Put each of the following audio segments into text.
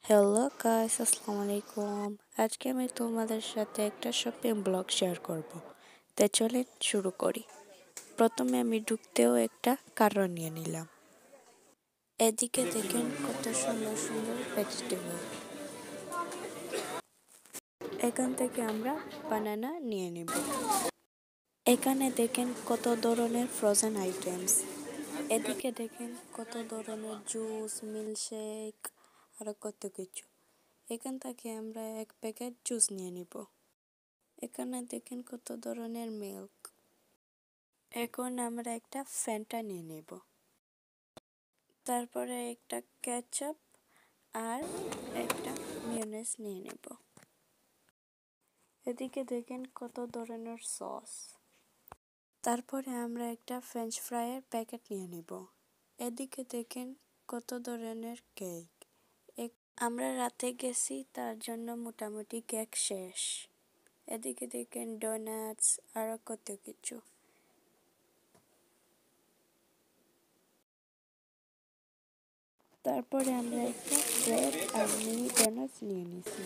Hello guys, আসসালামু আলাইকুম। আজকে আমি তোমাদের সাথে একটা শপিং ব্লগ শেয়ার করব। তাই চলেন শুরু করি। প্রথমে আমি ঢুকতেও একটা কারণ নিয়ে নিলাম। এদিকে দেখেন কত সুন্দর সুন্দর ভেজিটেবল। এখান থেকে আমরা বানানা নিয়ে নিব। এখানে দেখেন কত ধরনের ফ্রোজেন আইটেমস। এদিকে দেখেন কত ধরনের জুস, মিল্কশেক আরো কত কিছু। এখান থেকে আমরা এক প্যাকেট জুস নিয়ে নিব। এখানে দেখেন কত ধরনের মিল্ক। এখন আমরা একটা ফ্যান্টা নিয়ে নেব। তারপরে একটা কেচাপ আর একটা মিয়োনিজ নিয়ে নেব। এদিকে দেখেন কত ধরনের সস। তারপরে আমরা একটা ফ্রেঞ্চ ফ্রাইয়ের প্যাকেট নিয়ে নেব। এদিকে দেখেন কত ধরনের কেক। আমরা রাতে গেছি, তার জন্য মোটামুটি কেক শেষ। এদিকে দেখেন ডোনাটস আরো কত কিছু। তারপরে আমরা একটা ব্রেড আর মিনি ডোনাটস নিয়ে নিছি।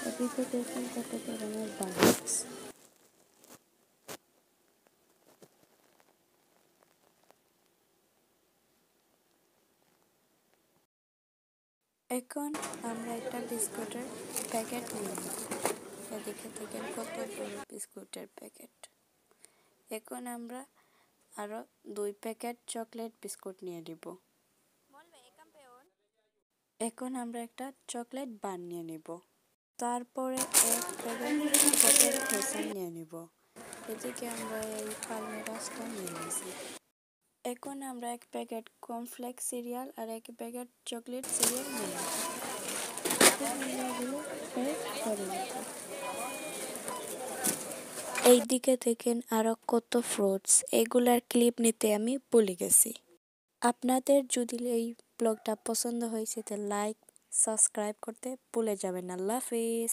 এদিকে দেখুন কত ধরনের বানাস। এখন আমরা একটা বিস্কুটের প্যাকেট নিয়ে নিব। এদিকে দেখেন কত বড় বিস্কুটের প্যাকেট। এখন আমরা আরো 2 প্যাকেট চকলেট বিস্কুট নিয়ে নিব। এখন আমরা একটা চকলেট বান নিয়ে নিব। তারপরে এক প্যাকেট চকলেট ক্রোসান নিয়ে নিব। এদিকে আমরা এই পালমেরাসটা নিয়ে নিছি। এখন আমরা এক প্যাকেট কর্নফ্লেক্স সিরিয়াল আর এক প্যাকেট চকলেট সিরিয়াল নিয়ে নিব। এখন আমরা এগুলো প্যাক করে নিব। এই দিকে দেখেন আরো কত ফ্রুটস, এগুলার ক্লিপ নিতে আমি ভুলে গেছি। আপনাদের যদি এই ব্লগটা পছন্দ হয়েছে তাহলে লাইক সাবস্ক্রাইব করতে ভুলে যাবেন না। আল্লাহ হাফিজ।